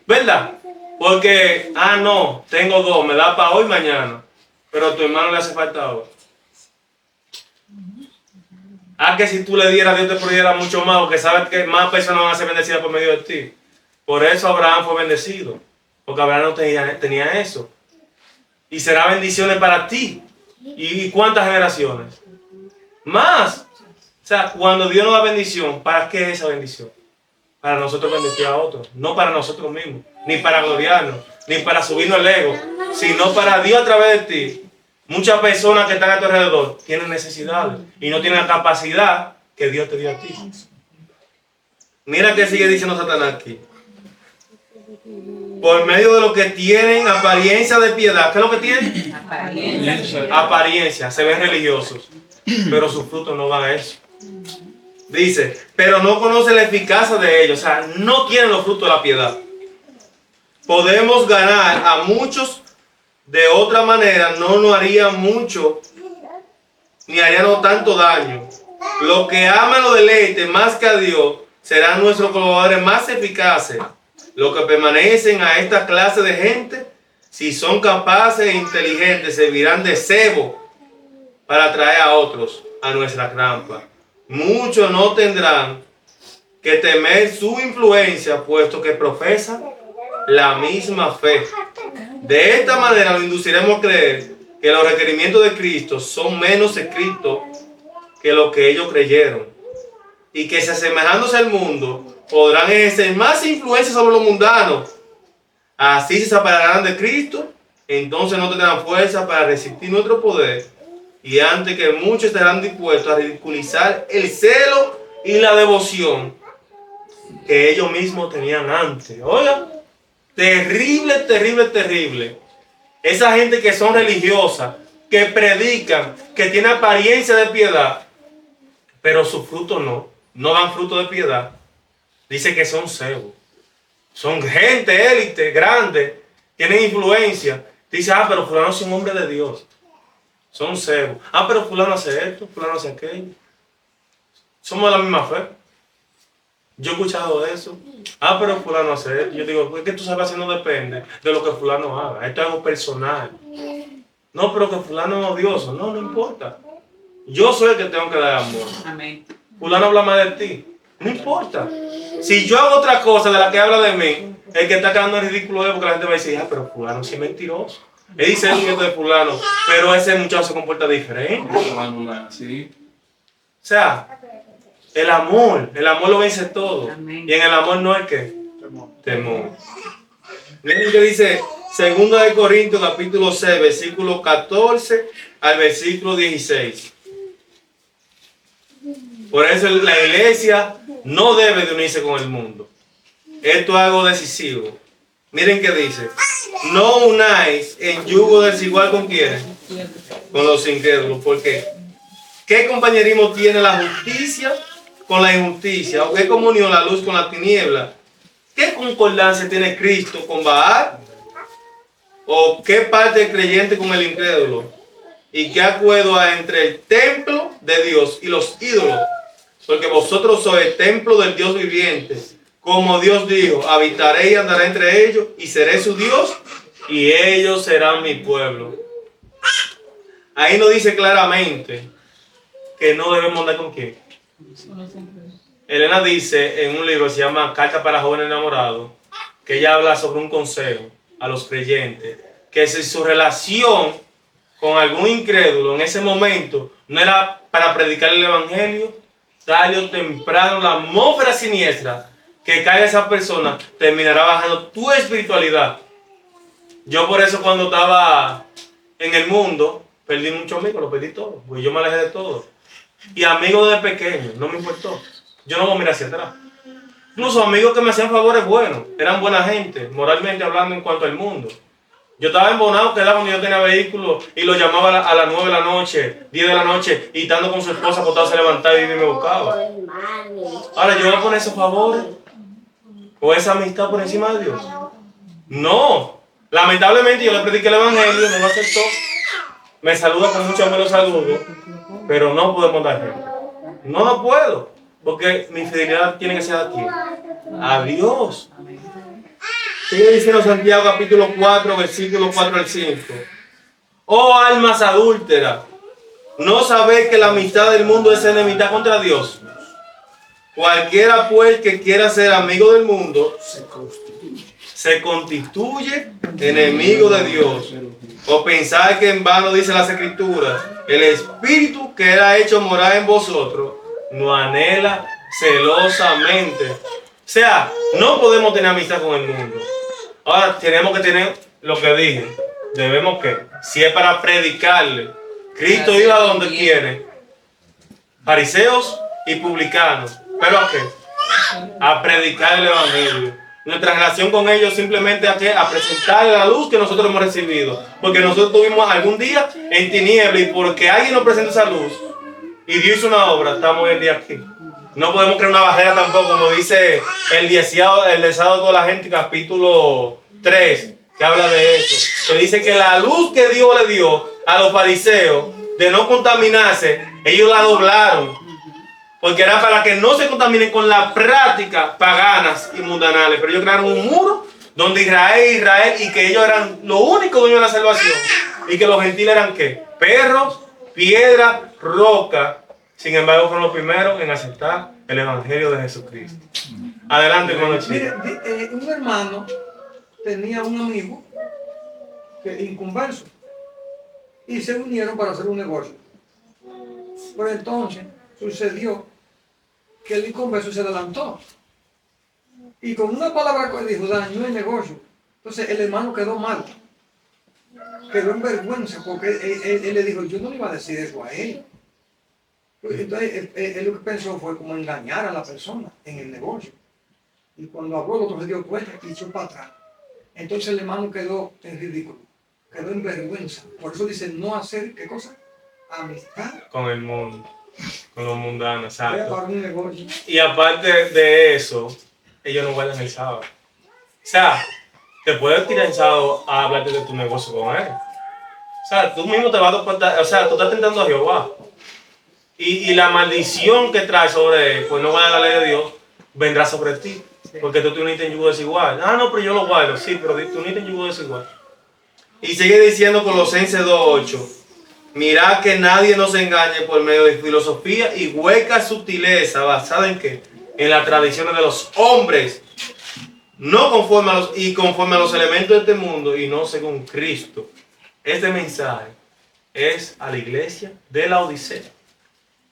¿Verdad? Porque, no, tengo 2, me da para hoy y mañana. Pero a tu hermano le hace falta ahora. Que si tú le dieras, Dios te proveyera mucho más, porque sabes que más personas van a ser bendecidas por medio de ti. Por eso Abraham fue bendecido, porque Abraham no tenía eso. Y será bendiciones para ti. ¿Y cuántas generaciones? Más. O sea, cuando Dios nos da bendición, ¿para qué es esa bendición? Para nosotros bendecir a otros, no para nosotros mismos, ni para gloriarnos, ni para subirnos el ego, sino para Dios a través de ti. Muchas personas que están a tu alrededor tienen necesidades y no tienen la capacidad que Dios te dio a ti. Mira que sigue diciendo Satanás aquí. Por medio de lo que tienen apariencia de piedad. ¿Qué es lo que tienen? Apariencia. Se ven religiosos, pero sus frutos no van a eso. Dice, pero no conoce la eficacia de ellos. O sea, no tienen los frutos de la piedad. Podemos ganar a muchos de otra manera, no nos haría mucho, ni haríamos tanto daño. Los que aman los deleites más que a Dios serán nuestros colaboradores más eficaces. Los que permanecen a esta clase de gente, si son capaces e inteligentes, servirán de cebo para atraer a otros a nuestra trampa. Muchos no tendrán que temer su influencia, puesto que profesan la misma fe. De esta manera lo induciremos a creer que los requerimientos de Cristo son menos estrictos que lo que ellos creyeron, y que, si asemejándose al mundo, podrán ejercer más influencia sobre los mundanos. Así se separarán de Cristo, entonces no tendrán fuerza para resistir nuestro poder, y antes que muchos estarán dispuestos a ridiculizar el celo y la devoción que ellos mismos tenían antes. Oiga, terrible, terrible, terrible. Esa gente que son religiosas, que predican, que tienen apariencia de piedad, pero sus frutos no dan fruto de piedad. Dice que son cebos. Son gente élite, grande, tienen influencia. Dice, pero fulano es un hombre de Dios. Son cebos. Pero fulano hace esto, fulano hace aquello. Somos de la misma fe. Yo he escuchado eso. Pero fulano hace esto. Yo digo, es que tú sabes, no depende de lo que fulano haga. Esto es algo personal. No, pero que fulano es odioso. No importa. Yo soy el que tengo que dar amor. Amén. Fulano habla más de ti. No importa. Si yo hago otra cosa de la que habla de mí, el que está quedando en ridículo es porque la gente va a decir, pero fulano sí es mentiroso. Él dice el nieto de fulano, pero ese muchacho se comporta diferente. Sí. O sea, el amor lo vence todo. Amén. Y en el amor no hay que temor. Miren que dice 2 de Corintios capítulo 6, versículo 14 al versículo 16. Por eso la iglesia no debe de unirse con el mundo. Esto es algo decisivo. Miren que dice, no unáis en yugo desigual con quienes, con los incrédulos, porque ¿qué compañerismo tiene la justicia con la injusticia? ¿O qué comunión la luz con la tiniebla? ¿Qué concordancia tiene Cristo con Baal? ¿O qué parte del creyente con el incrédulo? ¿Y qué acuerdo hay entre el templo de Dios y los ídolos? Porque vosotros sois el templo del Dios viviente. Como Dios dijo, habitaré y andaré entre ellos y seré su Dios y ellos serán mi pueblo. Ahí nos dice claramente que no debemos andar con quién. Elena dice en un libro que se llama Carta para jóvenes enamorados, que ella habla sobre un consejo a los creyentes, que si su relación con algún incrédulo en ese momento no era para predicar el evangelio, tarde o temprano la atmósfera siniestra que caiga esa persona terminará bajando tu espiritualidad. Yo por eso cuando estaba en el mundo perdí muchos amigos, los perdí todos, pues yo me alejé de todo. Y amigos de pequeño, no me importó. Yo no voy a mirar hacia atrás. Incluso amigos que me hacían favores buenos, eran buena gente, moralmente hablando en cuanto al mundo. Yo estaba embonado, que era cuando yo tenía vehículo y lo llamaba a las 9 de la noche, 10 de la noche, y estando con su esposa acostado se levantaba y me buscaba. Ahora, ¿yo voy a poner esos favores o esa amistad por encima de Dios? No. Lamentablemente yo le prediqué el evangelio, no lo aceptó. Me saluda con mucho amor, los saludos, pero no podemos dar ejemplo. No puedo, porque mi fidelidad tiene que ser aquí, a Dios. Sigue diciendo Santiago capítulo 4, versículo 4 al 5. Oh almas adúlteras, ¿no sabéis que la amistad del mundo es enemistad contra Dios? Cualquiera pues que quiera ser amigo del mundo se constituye enemigo de Dios. O pensáis que en vano dice las Escrituras, el Espíritu que era hecho morar en vosotros no anhela celosamente. O sea, no podemos tener amistad con el mundo. Ahora tenemos que tener lo que dije. Debemos que, si es para predicarle, Cristo iba donde quiere, fariseos y publicanos. ¿Pero a qué? A predicar el evangelio. Nuestra relación con ellos simplemente a presentar la luz que nosotros hemos recibido. Porque nosotros tuvimos algún día en tiniebla y porque alguien nos presenta esa luz y Dios hizo una obra, estamos hoy en día aquí. No podemos crear una barrera tampoco, como dice el deseado de toda la gente, capítulo 3, que habla de eso. Que dice que la luz que Dios le dio a los fariseos de no contaminarse, ellos la doblaron. Porque era para que no se contaminen con las prácticas paganas y mundanales. Pero ellos crearon un muro donde Israel, y que ellos eran los únicos dueños de la salvación. Y que los gentiles eran ¿qué? Perros, piedra, roca. Sin embargo, fueron los primeros en aceptar el evangelio de Jesucristo. Adelante con los chicos. Mire, un hermano tenía un amigo inconverso y se unieron para hacer un negocio. Pero entonces sucedió que el inconverso se adelantó y con una palabra que dijo dañó el negocio. Entonces el hermano quedó mal, quedó en vergüenza porque él le dijo, yo no le iba a decir eso a él. Entonces él lo que pensó fue como engañar a la persona en el negocio, y cuando habló el otro se dio cuenta y echó para atrás. Entonces el hermano quedó en ridículo, quedó en vergüenza. Por eso dice no hacer, ¿qué cosa? Amistad Con el mundo, con los mundanos, para exacto. un negocio. Y aparte de eso, ellos no guardan el sábado. O sea, te puedes tirar el sábado a hablarte de tu negocio con él. O sea, tú mismo te vas a dar cuenta, o sea, tú estás tentando a Jehová. Y la maldición que trae sobre él, pues no va a la ley de Dios, vendrá sobre ti. Porque tú te uniste en yugo desigual. Ah, no, pero yo lo guardo. Sí, pero tú uniste en yugo desigual. Y sigue diciendo Colosenses 2:8. Mirad que nadie nos engañe por medio de filosofía y hueca sutileza, basada en qué? en las tradiciones de los hombres, no conforme conforme a los elementos de este mundo y no según Cristo. Este mensaje es a la iglesia de la Odisea,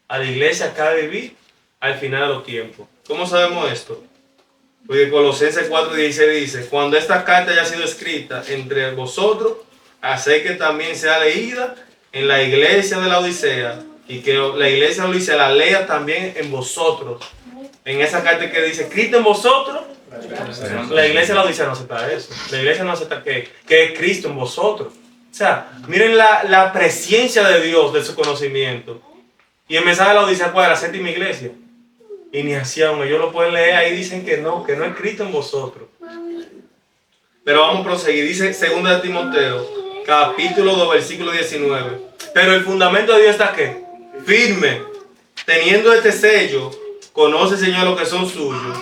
a la iglesia que ha de vivir al final de los tiempos. ¿Cómo sabemos esto? Porque Colosenses 4:16 dice: cuando esta carta haya sido escrita entre vosotros, haced que también sea leída en la iglesia de la Odisea, y que la iglesia de la Odisea la lea también en vosotros. En esa carta que dice Cristo en vosotros, la iglesia de la Odisea no acepta eso. La iglesia no acepta que es Cristo en vosotros. O sea, miren la presencia de Dios, de su conocimiento. Y el mensaje de la Odisea fue la séptima iglesia. Y ni así aún ellos lo pueden leer, ahí dicen que no es Cristo en vosotros. Pero vamos a proseguir. Dice 2 de Timoteo, capítulo 2, versículo 19. Pero el fundamento de Dios está ¿qué? Firme. Teniendo este sello, conoce, Señor, lo que son suyos.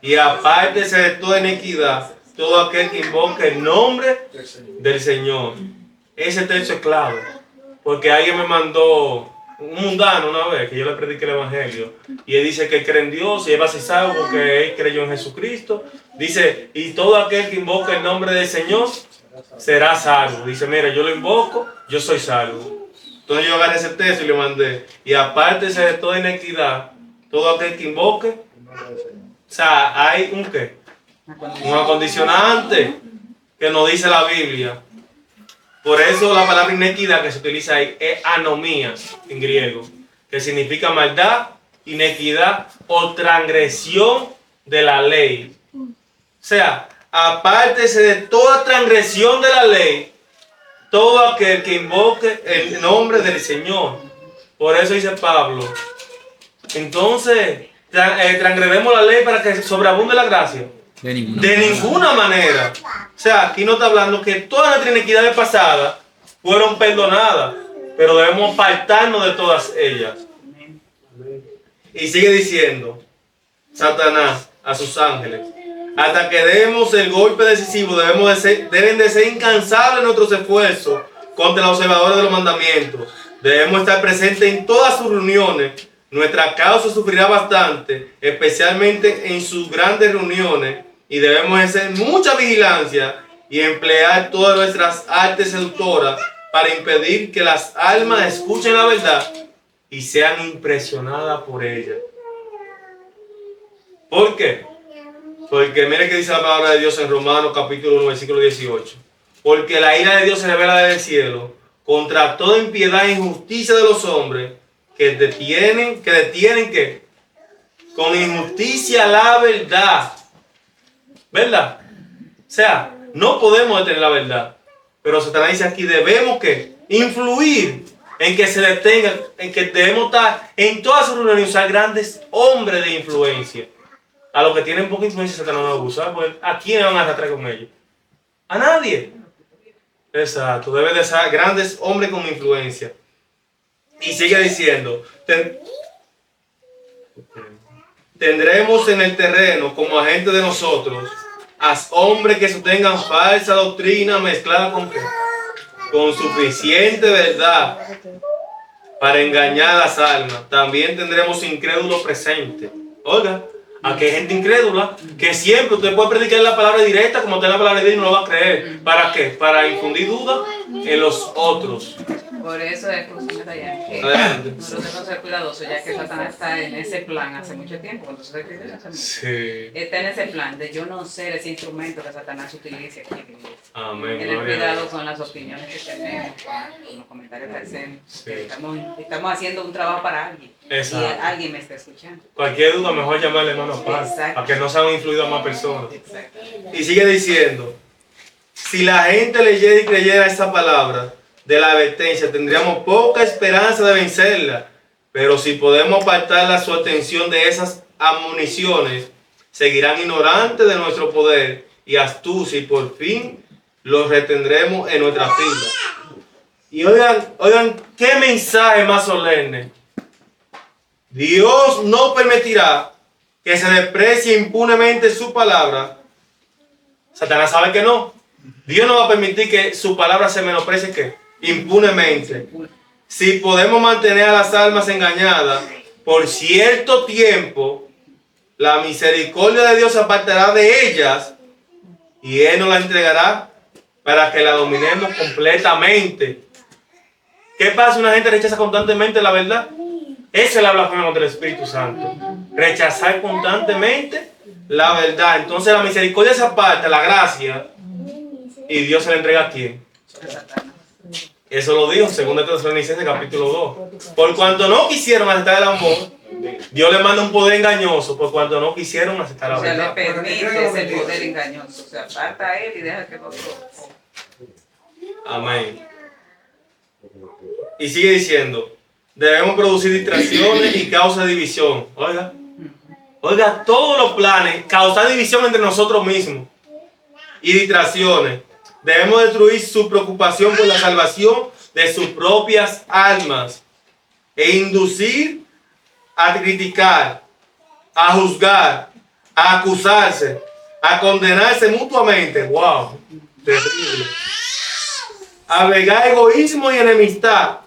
Y apártese de toda iniquidad, todo aquel que invoque el nombre del Señor. Ese texto es clave. Porque alguien me mandó un mundano una vez que yo le prediqué el evangelio y él dice que él cree en Dios y él va a ser salvo porque él creyó en Jesucristo. Dice, y todo aquel que invoque el nombre del Señor será salvo. Dice, mira, yo lo invoco, yo soy salvo. Entonces yo agarré ese texto y le mandé: y apártese de toda inequidad, todo aquel que invoque. O sea, hay un ¿qué? Un acondicionante que nos dice la Biblia. Por eso la palabra inequidad que se utiliza ahí es anomía en griego, que significa maldad, inequidad o transgresión de la ley. O sea, apártese de toda transgresión de la ley, todo aquel que invoque el nombre del Señor. Por eso dice Pablo, entonces, transgredemos la ley para que sobreabunde la gracia. De ninguna manera. O sea, aquí no está hablando que todas nuestras iniquidades pasadas fueron perdonadas, pero debemos apartarnos de todas ellas. Y sigue diciendo Satanás a sus ángeles: hasta que demos el golpe decisivo, deben de ser incansables nuestros esfuerzos contra los observadores de los mandamientos. Debemos estar presentes en todas sus reuniones. Nuestra causa sufrirá bastante, especialmente en sus grandes reuniones, y debemos hacer mucha vigilancia y emplear todas nuestras artes seductoras para impedir que las almas escuchen la verdad y sean impresionadas por ella. ¿Por qué? Porque mire que dice la palabra de Dios en Romanos capítulo 1, versículo 18. Porque la ira de Dios se revela desde el cielo contra toda impiedad e injusticia de los hombres que detienen ¿qué? Con injusticia la verdad. ¿Verdad? O sea, no podemos detener la verdad. Pero Satanás dice aquí, debemos ¿qué? Influir en que se detenga, en que debemos estar en todas sus reuniones y usar grandes hombres de influencia. A los que tienen poca influencia Satanás no va a usar, pues ¿a quién van a arrastrar con ellos? A nadie. Exacto, debe de ser grandes hombres con influencia. Y sigue diciendo, tendremos en el terreno como agentes de nosotros a hombres que sostengan falsa doctrina mezclada con ¿qué? Con suficiente verdad para engañar a las almas. También tendremos incrédulos presentes. Oiga, aquí hay gente incrédula que siempre usted puede predicar la palabra directa, como usted la palabra de Dios no lo va a creer. ¿Para qué? Para infundir duda en los otros. Por eso es allá que nosotros debemos ser cuidadosos, ya que Satanás está en ese plan hace mucho tiempo. Cuando se escribe hace mucho. Sí. Está en ese plan de yo no ser ese instrumento que Satanás utilice aquí en la iglesia. Amén. Tener cuidado con las opiniones que tenemos, con los comentarios que hacemos. Sí. Estamos haciendo un trabajo para alguien. Exacto. Y alguien me está escuchando. Cualquier duda, mejor llamarle hermano Paz, Exacto. para que no sean influidos a más personas. Exacto. Y sigue diciendo, si la gente leyera y creyera esa palabra de la advertencia, tendríamos poca esperanza de vencerla. Pero si podemos apartar su atención de esas admoniciones, seguirán ignorantes de nuestro poder y astucia, y por fin los retendremos en nuestra fila. Y oigan, ¿qué mensaje más solemne? Dios no permitirá que se desprecie impunemente su palabra. Satanás sabe que no. Dios no va a permitir que su palabra se menosprecie ¿qué? Impunemente. Si podemos mantener a las almas engañadas por cierto tiempo, la misericordia de Dios se apartará de ellas y Él nos la entregará para que la dominemos completamente. ¿Qué pasa si una gente rechaza constantemente la verdad? Esa es la blasfemia contra el Espíritu Santo. Rechazar constantemente la verdad. Entonces la misericordia se aparta, la gracia, y Dios se la entrega a quién. Eso lo dijo en 2 Tesalonicenses capítulo 2. Por cuanto no quisieron aceptar el amor, Dios le manda un poder engañoso, por cuanto no quisieron aceptar la O sea, le verdad. permite ese poder engañoso. O sea, aparta a él y deja que el otro. Amén. Y sigue diciendo, debemos producir distracciones y causa división. Oiga, todos los planes, causar división entre nosotros mismos y distracciones. Debemos destruir su preocupación por la salvación de sus propias almas e inducir a criticar, a juzgar, a acusarse, a condenarse mutuamente. ¡Wow! Terrible. A albergar egoísmo y enemistad.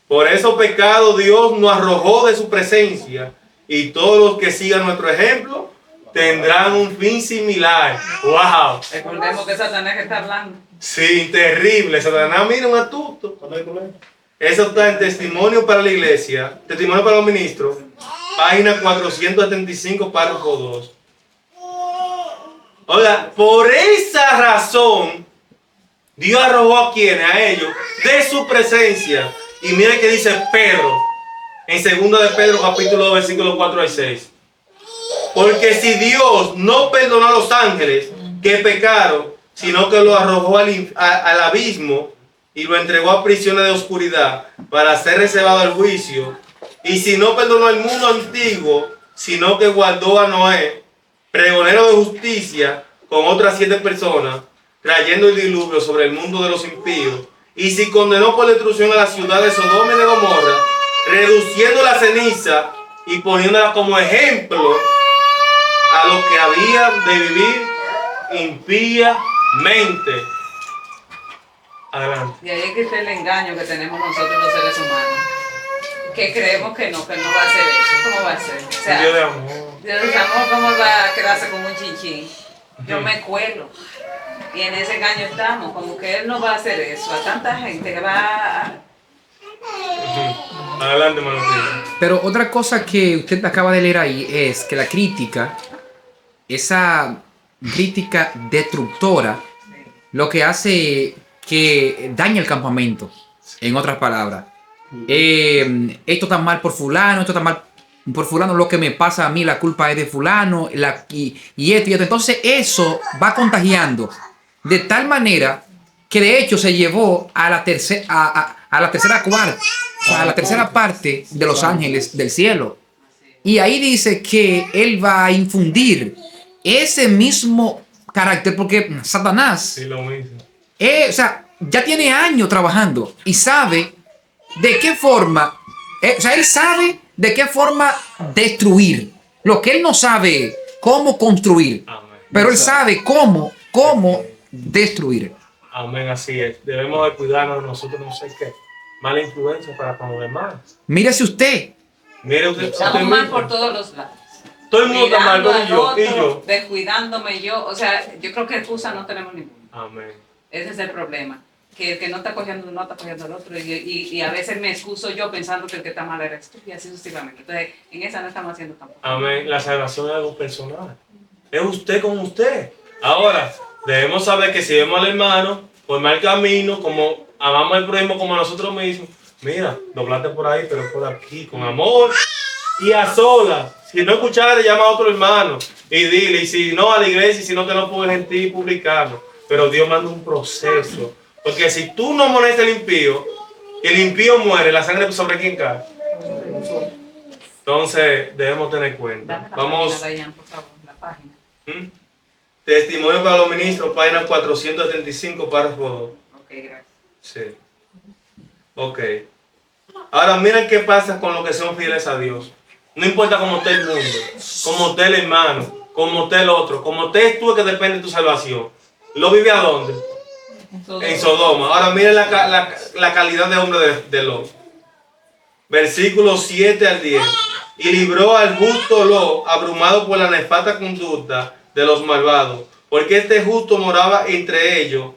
Por esos pecados Dios nos arrojó de su presencia y todos los que sigan nuestro ejemplo tendrán un fin similar. ¡Wow! Recordemos que Satanás está hablando. Sí, terrible. Satanás, mira, un astuto. Eso está en Testimonio para la Iglesia, Testimonio para los Ministros, página 475, párrafo 2. Oiga, por esa razón, Dios arrojó a quienes, a ellos, de su presencia. Y mire que dice Pedro, en 2 de Pedro, capítulo 2, versículos 4 al 6. Porque si Dios no perdonó a los ángeles que pecaron, sino que lo arrojó al abismo y lo entregó a prisiones de oscuridad para ser reservado al juicio, y si no perdonó al mundo antiguo, sino que guardó a Noé, pregonero de justicia, con otras 7 personas, trayendo el diluvio sobre el mundo de los impíos, y si condenó por destrucción a la ciudad de Sodoma y de Gomorra, reduciendo la ceniza y poniéndola como ejemplo a los que habían de vivir impíamente. Adelante. Y ahí es que está el engaño que tenemos nosotros los seres humanos. Que creemos que no va a hacer eso. ¿Cómo va a ser? O sea, Dios de amor. Dios de amor, ¿cómo va a quedarse como un chinchín? Yo me cuelo. Y en ese engaño estamos, como que Él no va a hacer eso. A tanta gente que va a... Adelante, Manolito. Pero otra cosa que usted acaba de leer ahí es que la crítica, esa crítica destructora, lo que hace que daña el campamento, en otras palabras. Esto está mal por fulano, esto está mal por fulano, lo que me pasa a mí, la culpa es de fulano, y esto y esto. Entonces eso va contagiando de tal manera que de hecho se llevó a la tercera parte de los ángeles del cielo. Y ahí dice que él va a infundir ese mismo carácter, porque Satanás, Sí, lo mismo. o sea, ya tiene años trabajando y sabe de qué forma, él sabe de qué forma destruir. Lo que él no sabe cómo construir, Amén. pero él sabe cómo destruir. Amén, así es. Debemos de cuidarnos de nosotros, no sé qué. Mala influencia para con los demás. Mírese usted. Mire usted. Estamos mal por todos los lados. Todo el mundo está mal, Mirando pero al y otro, yo. descuidándome yo. O sea, yo creo que excusa no tenemos ninguna. Amén. Ese es el problema. Que el que no está cogiendo uno, está cogiendo al otro. Y a veces me excuso yo pensando que el que está mal eres tú. Y así sucesivamente. Entonces, en esa no estamos haciendo tampoco. Amén. La salvación es algo personal. Es usted con usted. Ahora, debemos saber que si vemos al hermano por mal camino, como amamos al prójimo como a nosotros mismos, mira, doblate por ahí, pero por aquí, con amor y a solas. Si no escuchar, llama a otro hermano y dile, y si no a la iglesia, y si no te lo puedes en ti publicarlo. Pero Dios manda un proceso. Porque si tú no amonestas al impío, y el impío muere, la sangre sobre quién cae. Entonces, debemos tener cuenta. Dame la Vamos. página, Dayan, por favor, la página. Testimonio para los ministros, página 475, párrafo 2. Ok, gracias. Sí. Ok. Ahora miren qué pasa con los que son fieles a Dios. No importa cómo esté el mundo, cómo esté el hermano, cómo esté el otro, cómo estés tú que depende de tu salvación. ¿Lo vive a dónde? En Sodoma. Ahora miren la calidad de hombre de Lot. Versículos 7 al 10. y libró al justo Lot, abrumado por la nefasta conducta de los malvados, porque este justo moraba entre ellos,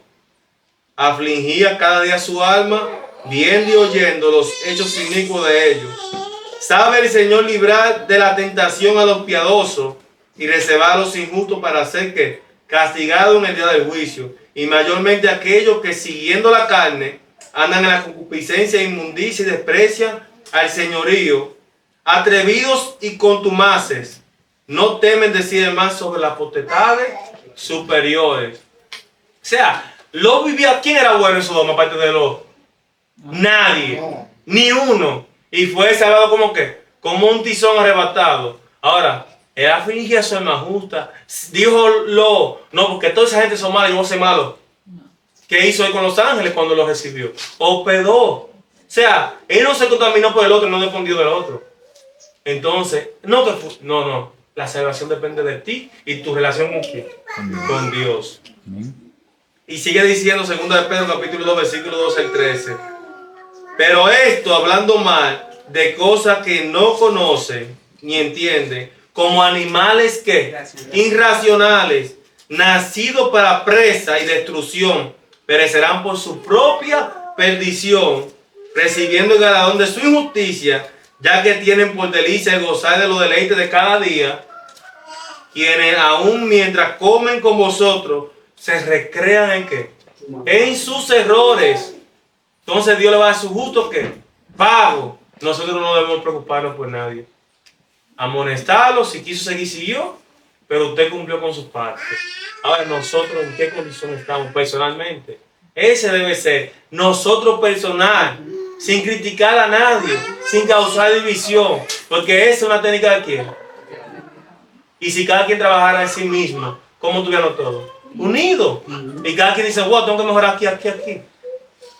afligía cada día su alma, viendo y oyendo los hechos inicuos de ellos. Sabe el Señor librar de la tentación a los piadosos y reservar a los injustos para hacer que castigados en el día del juicio, y mayormente aquellos que siguiendo la carne andan en la concupiscencia, inmundicia y desprecian al señorío, atrevidos y contumaces, no temen decir más sobre las potestades superiores. O sea, Lot vivía, ¿quién era bueno en Sodoma aparte de Lot? Nadie, ni uno. Y fue salvado como que, como un tizón arrebatado. Ahora, ¿era fingió a su alma justa? Dijo Lot, no, porque toda esa gente son malos, yo voy a ser malo. ¿Qué hizo él con los ángeles cuando los recibió? Hospedó. O sea, él no se contaminó por el otro, no dependió del otro. Entonces, no. La salvación depende de ti y tu relación con quién? Con Dios. Y sigue diciendo 2 de Pedro capítulo 2 versículo 12 al 13. Pero esto hablando mal de cosas que no conocen ni entienden, como animales que irracionales, nacidos para presa y destrucción, perecerán por su propia perdición, recibiendo el galardón de su injusticia, ya que tienen por delicia el gozar de los deleites de cada día, quienes aún mientras comen con vosotros, se recrean en ¿qué? En sus errores. Entonces Dios le va a dar su justo ¿qué? Pago. Nosotros no debemos preocuparnos por nadie. Amonestarlo, si quiso seguir, siguió, pero usted cumplió con sus partes. Ahora, nosotros en qué condición estamos personalmente. Ese debe ser nosotros personal, sin criticar a nadie, sin causar división, porque esa es una técnica de quién. Y si cada quien trabajara en sí mismo, ¿cómo tuviéramos todo? Unidos. Y cada quien dice, wow, tengo que mejorar aquí.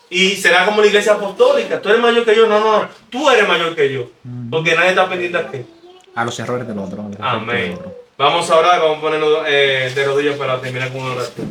Y será como la iglesia apostólica. Tú eres mayor que yo. No. Tú eres mayor que yo. Porque nadie está pendiente aquí. A los errores del otro. Amén. Vamos a orar, vamos a ponernos de rodillas para terminar con una oración.